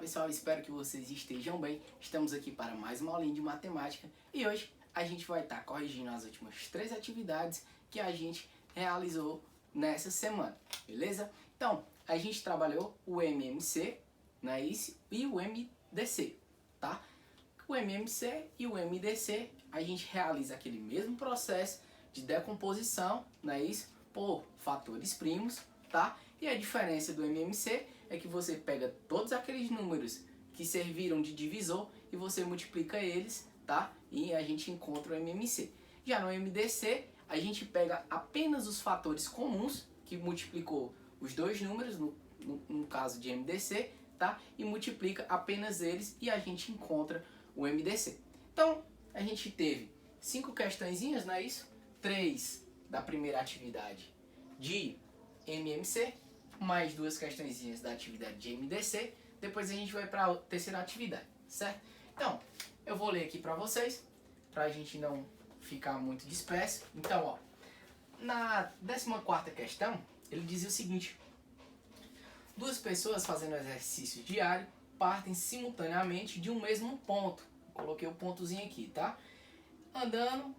pessoal, espero que vocês estejam bem. Estamos aqui para mais uma aulinha de matemática e hoje a gente vai estar corrigindo as últimas 3 atividades que a gente realizou nessa semana, beleza? Então, a gente trabalhou o MMC, não é isso? E o MDC, tá? O MMC e o MDC, a gente realiza aquele mesmo processo de decomposição, não é isso? Por fatores primos, tá? E a diferença do MMC é que você pega todos aqueles números que serviram de divisor e você multiplica eles, tá? E a gente encontra o MMC. Já no MDC, a gente pega apenas os fatores comuns, que multiplicou os dois números, no caso de MDC, tá? E multiplica apenas eles e a gente encontra o MDC. Então, a gente teve 5 questõezinhas, não é isso? 3 da primeira atividade de MMC, mais 2 questõezinhas da atividade de MDC, depois a gente vai para a terceira atividade, certo? Então, eu vou ler aqui para vocês, para a gente não ficar muito disperso. Então, ó, na 14ª questão, ele dizia o seguinte: duas pessoas fazendo exercício diário partem simultaneamente de um mesmo ponto. Coloquei o pontozinho aqui, tá? Andando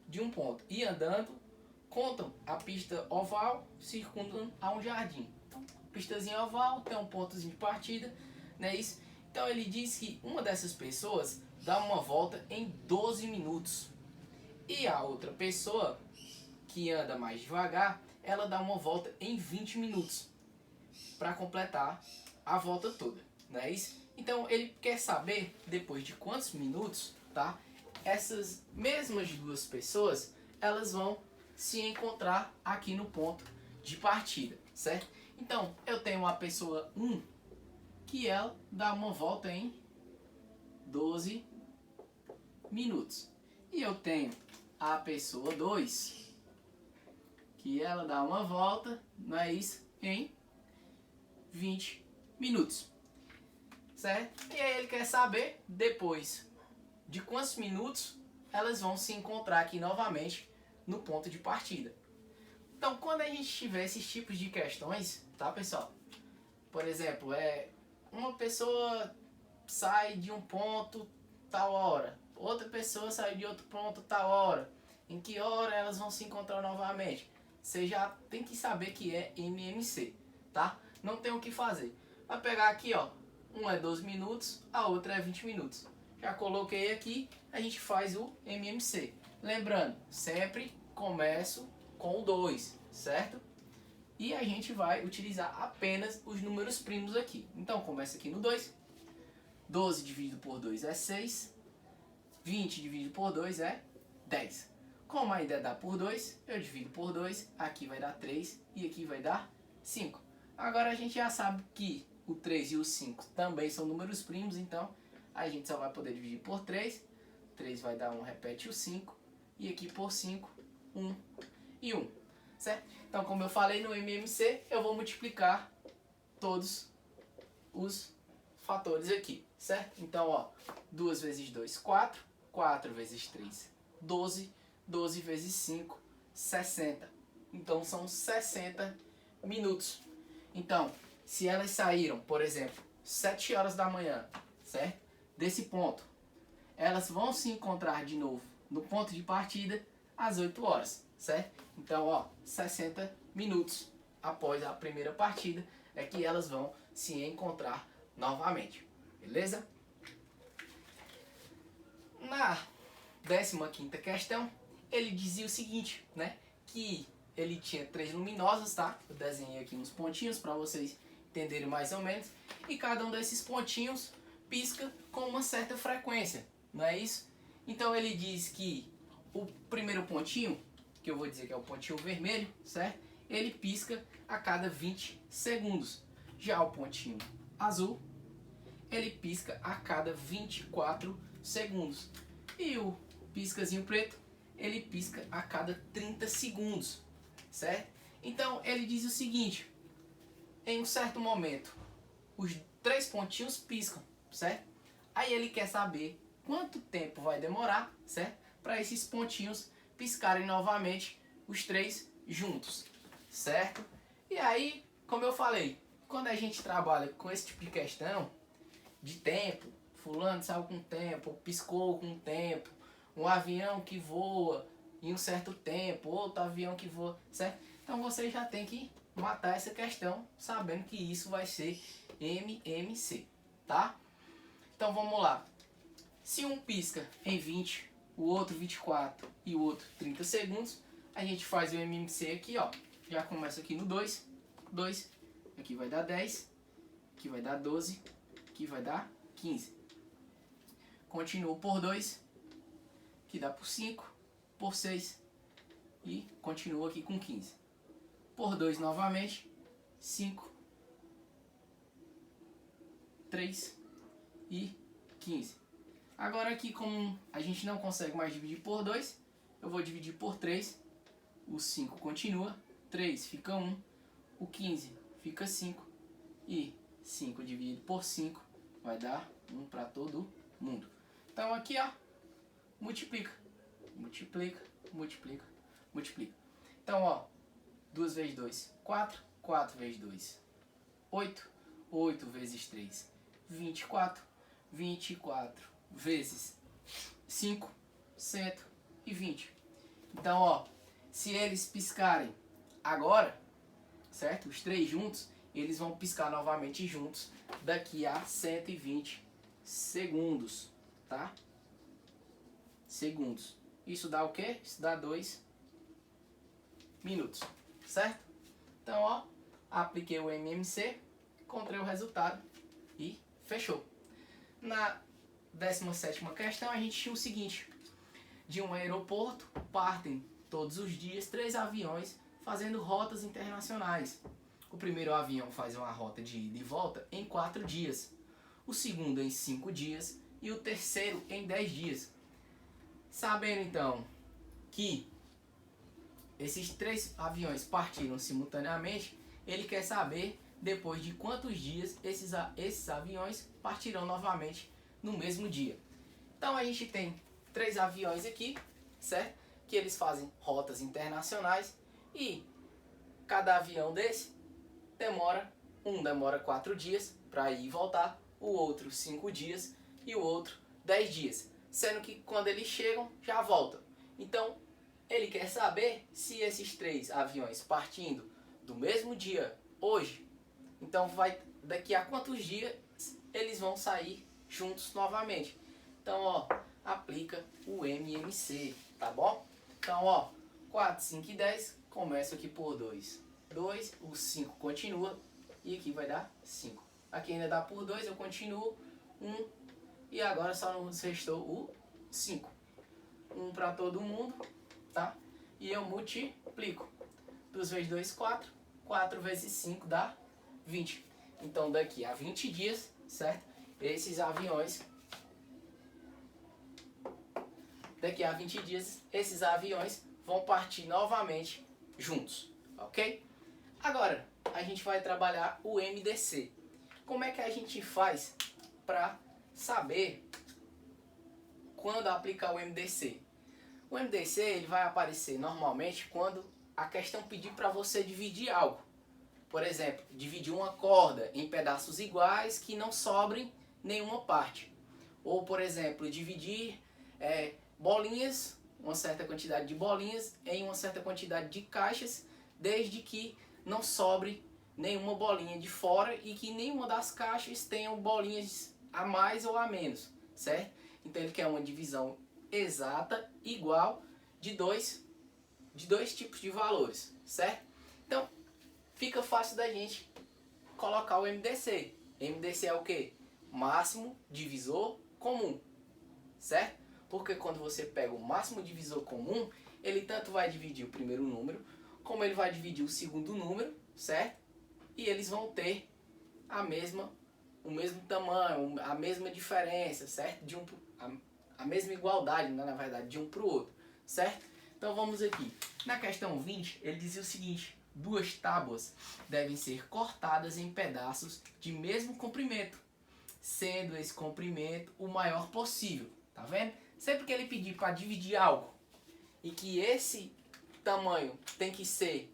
de um ponto e andando, contam a pista oval circundando a um jardim. Então, pistazinha oval, tem um pontozinho de partida, não é isso? Então ele diz que uma dessas pessoas dá uma volta em 12 minutos. E a outra pessoa, que anda mais devagar, ela dá uma volta em 20 minutos para completar a volta toda, não é isso? Então ele quer saber depois de quantos minutos, tá? Essas mesmas duas pessoas, elas vão se encontrar aqui no ponto de partida, certo? Então, eu tenho a pessoa 1, que ela dá uma volta em 12 minutos. E eu tenho a pessoa 2, que ela dá uma volta, não é isso? Em 20 minutos, certo? E aí ele quer saber, depois de quantos minutos, elas vão se encontrar aqui novamente no ponto de partida. Então, quando a gente tiver esses tipos de questões, tá, pessoal? Por exemplo, uma pessoa sai de um ponto tal hora, outra pessoa sai de outro ponto tal hora. Em que hora elas vão se encontrar novamente? Você já tem que saber que é MMC, tá? Não tem o que fazer. Vai pegar aqui, ó, um é 12 minutos, a outra é 20 minutos. Já coloquei aqui, a gente faz o MMC. Lembrando, sempre começo com o 2, certo? E a gente vai utilizar apenas os números primos aqui. Então, começa aqui no 2. 12 dividido por 2 é 6. 20 dividido por 2 é 10. Como ainda dá por 2, eu divido por 2. Aqui vai dar 3 e aqui vai dar 5. Agora a gente já sabe que o 3 e o 5 também são números primos, então a gente só vai poder dividir por 3. 3 vai dar 1, repete o 5. E aqui por 5, 1 e 1. Certo? Então, como eu falei no MMC, eu vou multiplicar todos os fatores aqui. Certo? Então, ó, 2 vezes 2, 4. 4 vezes 3, 12. 12 vezes 5, 60. Então, são 60 minutos. Então, se elas saíram, por exemplo, 7 horas da manhã, certo? Desse ponto, elas vão se encontrar de novo no ponto de partida às 8 horas, certo? Então, ó, 60 minutos após a primeira partida é que elas vão se encontrar novamente, beleza? Na 15ª questão, ele dizia o seguinte, né? Que ele tinha 3 luminosas, tá? Eu desenhei aqui uns pontinhos para vocês entenderem mais ou menos. E cada um desses pontinhos pisca com uma certa frequência, não é isso? Então ele diz que o primeiro pontinho, que eu vou dizer que é o pontinho vermelho, certo? Ele pisca a cada 20 segundos. Já o pontinho azul, ele pisca a cada 24 segundos. E o piscazinho preto, ele pisca a cada 30 segundos, certo? Então ele diz o seguinte: em um certo momento, os 3 pontinhos piscam, certo? Aí ele quer saber quanto tempo vai demorar, certo? Para esses pontinhos piscarem novamente, os 3 juntos, certo? E aí, como eu falei, quando a gente trabalha com esse tipo de questão, de tempo, fulano saiu com tempo, piscou com tempo, um avião que voa em um certo tempo, outro avião que voa, certo? Então você já tem que matar essa questão, sabendo que isso vai ser MMC, tá? Então vamos lá. Se um pisca em 20, o outro 24 e o outro 30 segundos, a gente faz o MMC aqui, ó. Já começa aqui no 2, 2, aqui vai dar 10, aqui vai dar 12, aqui vai dar 15. Continuo por 2, que dá por 5, por 6 e continuo aqui com 15. Por 2 novamente, 5, 3 e 15. Agora aqui, como a gente não consegue mais dividir por 2, eu vou dividir por 3. O 5 continua, 3 fica 1, o 15 fica 5 e 5 dividido por 5 vai dar 1 para todo mundo. Então aqui, ó, multiplica, multiplica, multiplica, multiplica. Então, ó, 2 vezes 2, 4, 4 vezes 2, 8, 8 vezes 3, 24, 24 vezes 5, 120. Então, ó, se eles piscarem agora, certo? Os três juntos, eles vão piscar novamente juntos daqui a 120 segundos, tá? Segundos. Isso dá o quê? Isso dá 2 minutos, certo? Então, ó, apliquei o MMC, encontrei o resultado e fechou. Na 17ª questão, a gente tinha o seguinte: de um aeroporto partem todos os dias 3 aviões fazendo rotas internacionais. O primeiro avião faz uma rota de ida e volta em 4 dias, o segundo em 5 dias e o terceiro em 10 dias. Sabendo então que esses 3 aviões partiram simultaneamente, ele quer saber depois de quantos dias esses aviões partirão novamente no mesmo dia. Então a gente tem 3 aviões aqui, certo? Que eles fazem rotas internacionais e cada avião desse demora 4 dias para ir e voltar, o outro 5 dias e o outro 10 dias, sendo que quando eles chegam já voltam. Então ele quer saber se esses 3 aviões partindo do mesmo dia hoje, então vai daqui a quantos dias eles vão sair juntos novamente. Então, ó, aplica o MMC, tá bom? Então, ó, 4, 5 e 10, começa aqui por 2. 2, o 5 continua e aqui vai dar 5. Aqui ainda dá por 2, eu continuo 1 e agora só nos restou o 5. 1 para todo mundo, tá? E eu multiplico. 2 vezes 2, 4. 4 vezes 5 dá 20. Então, daqui a 20 dias, certo? Esses aviões vão partir novamente juntos, ok? Agora, a gente vai trabalhar o MDC. Como é que a gente faz para saber quando aplicar o MDC? O MDC ele vai aparecer normalmente quando a questão pedir para você dividir algo. Por exemplo, dividir uma corda em pedaços iguais que não sobrem nenhuma parte. Ou, por exemplo, dividir bolinhas, uma certa quantidade de bolinhas em uma certa quantidade de caixas, desde que não sobre nenhuma bolinha de fora e que nenhuma das caixas tenha bolinhas a mais ou a menos, certo? Então ele quer uma divisão exata, igual, de dois tipos de valores, certo? Então fica fácil da gente colocar o MDC. MDC é o que? Máximo divisor comum, certo? Porque quando você pega o máximo divisor comum, ele tanto vai dividir o primeiro número, como ele vai dividir o segundo número, certo? E eles vão ter o mesmo tamanho, a mesma diferença, certo? A mesma igualdade, né, na verdade, de um para o outro, certo? Então vamos aqui. Na questão 20, ele dizia o seguinte: 2 tábuas devem ser cortadas em pedaços de mesmo comprimento, sendo esse comprimento o maior possível. Tá vendo? Sempre que ele pedir para dividir algo e que esse tamanho tem que ser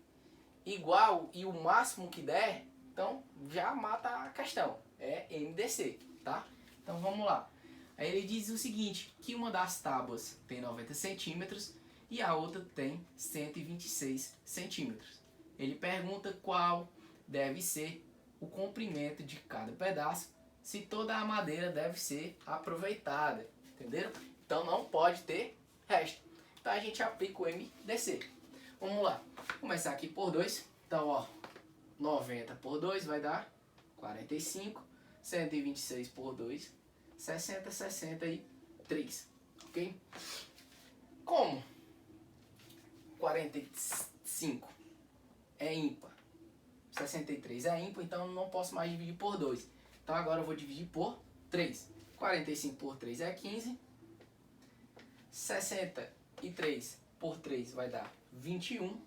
igual e o máximo que der, Então já mata a questão, é MDC, tá? Então vamos lá. Aí ele diz o seguinte, que uma das tábuas tem 90 centímetros e a outra tem 126 centímetros. Ele pergunta qual deve ser o comprimento de cada pedaço, se toda a madeira deve ser aproveitada, entenderam? Então não pode ter resto. Então a gente aplica o MDC. Vamos lá, começar aqui por 2. Então, ó, 90 por 2 vai dar 45, 126 por 2, 60, 63, ok? Como 45 é ímpar, 63 é ímpar, então eu não posso mais dividir por 2. Então agora eu vou dividir por 3. 45 por 3 é 15, 63 por 3 vai dar 21,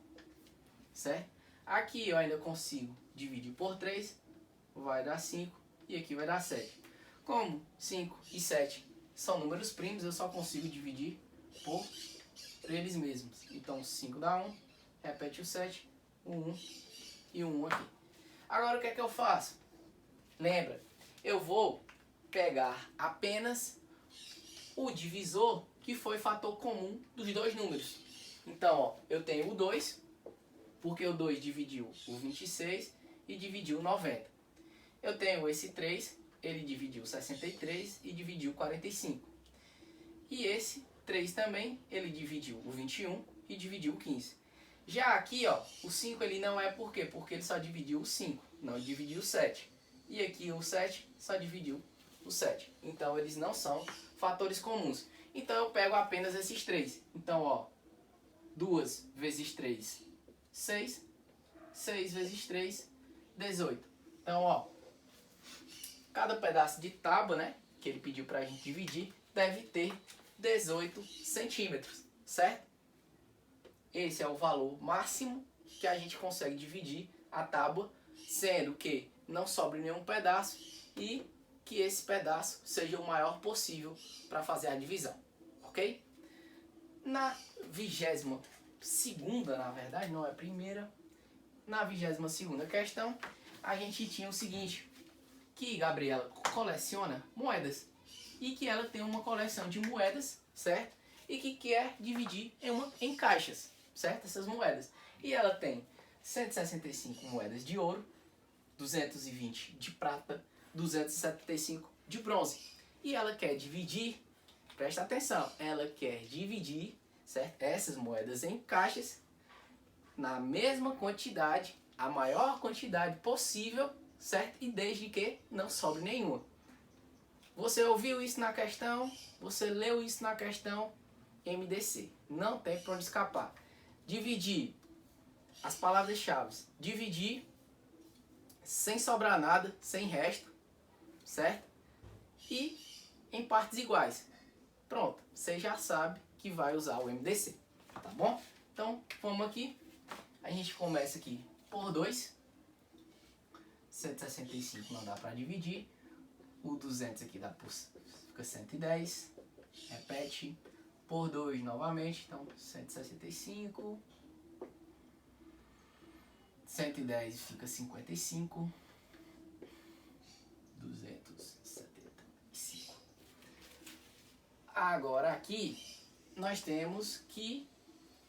certo? Aqui eu ainda consigo dividir por 3, vai dar 5 e aqui vai dar 7. Como 5 e 7 são números primos, eu só consigo dividir por eles mesmos. Então 5 dá 1, repete o 7, o 1 e o 1 aqui. Agora o que é que eu faço? Lembra, eu vou pegar apenas o divisor que foi fator comum dos dois números. Então, ó, eu tenho o 2, porque o 2 dividiu o 26 e dividiu o 90. Eu tenho esse 3, ele dividiu 63 e dividiu 45. E esse 3 também, ele dividiu o 21 e dividiu o 15. Já aqui, ó, o 5 ele não é por quê? Porque ele só dividiu o 5, não dividiu o 7. E aqui o 7 só dividiu o 7. Então eles não são fatores comuns. Então eu pego apenas esses 3. Então, ó, 2 vezes 3, 6. 6 vezes 3, 18. Então, ó, cada pedaço de tábua, né, que ele pediu pra gente dividir, deve ter 18 centímetros, certo? Esse é o valor máximo que a gente consegue dividir a tábua, sendo que não sobre nenhum pedaço e que esse pedaço seja o maior possível para fazer a divisão, ok? Na 22ª, na verdade, não é a primeira, na 22ª questão, a gente tinha o seguinte, que Gabriela coleciona moedas e que ela tem uma coleção de moedas, certo? E que quer dividir em caixas, certo? Essas moedas. E ela tem 165 moedas de ouro, 220 de prata, 275 de bronze. E ela quer dividir, presta atenção, ela quer dividir, certo? Essas moedas em caixas na mesma quantidade, a maior quantidade possível, certo? E desde que não sobre nenhuma. Você ouviu isso na questão, você leu isso na questão, MDC. Não tem para onde escapar. Dividir, as palavras-chave. Dividir sem sobrar nada, sem resto, certo? E em partes iguais. Pronto, você já sabe que vai usar o MDC, tá bom? Então, vamos aqui. A gente começa aqui por 2. 165 não dá para dividir. O 200 aqui dá por, fica 110. Repete por 2 novamente. Então, 165. 110 fica 55. 275. Agora aqui, nós temos que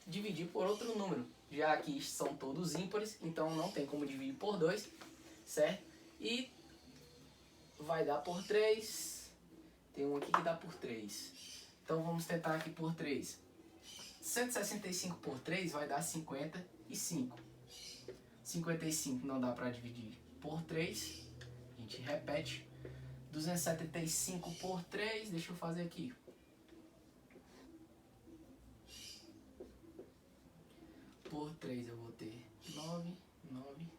dividir por outro número. Já aqui são todos ímpares, então não tem como dividir por 2, certo? E vai dar por 3. Tem um aqui que dá por 3. Então vamos tentar aqui por 3. 165 por 3 vai dar 55. 55 não dá para dividir por 3. A gente repete. 275 por 3. Deixa eu fazer aqui. Por 3 eu vou ter 9.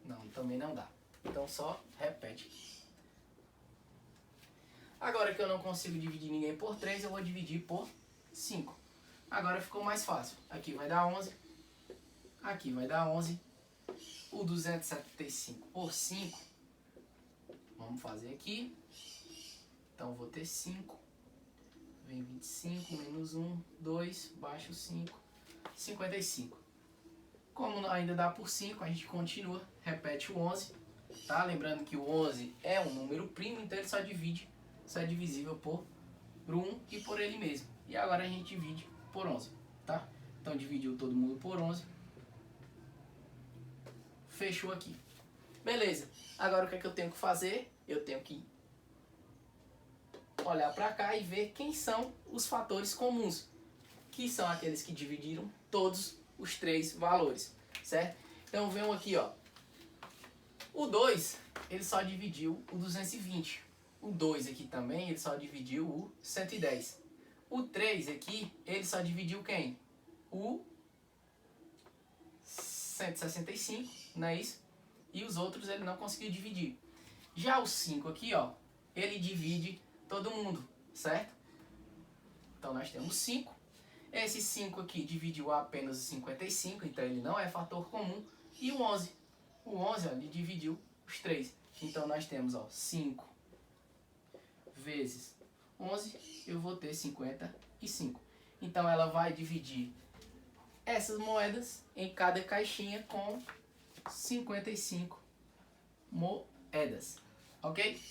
Não, também não dá. Então só repete. Agora que eu não consigo dividir ninguém por 3, eu vou dividir por 5. Agora ficou mais fácil. Aqui vai dar 11. Aqui vai dar 11. O 275 por 5. Vamos fazer aqui. Então vou ter 5. Vem 25, menos 1, 2, baixo 5, 55. Como ainda dá por 5, a gente continua. Repete o 11. tá? Lembrando que o 11 é um número primo, então ele só é divisível por 1 e por ele mesmo. E agora a gente divide por 11, tá? Então dividiu todo mundo por 11. Fechou aqui. Beleza. Agora o que é que eu tenho que fazer? Eu tenho que olhar para cá e ver quem são os fatores comuns, que são aqueles que dividiram todos os 3 valores, certo? Então venham aqui, ó. O 2, ele só dividiu o 220. O 2 aqui também, ele só dividiu o 110. O 3 aqui, ele só dividiu quem? O 165, não é isso? E os outros ele não conseguiu dividir. Já o 5 aqui, ó, ele divide todo mundo, certo? Então nós temos 5. Esse 5 aqui dividiu apenas o 55, então ele não é fator comum. E o 11. O 11, ó, ele dividiu os 3. Então nós temos, ó, 5 vezes 11, eu vou ter 55. Então ela vai dividir essas moedas em cada caixinha com 55 moedas. Ok?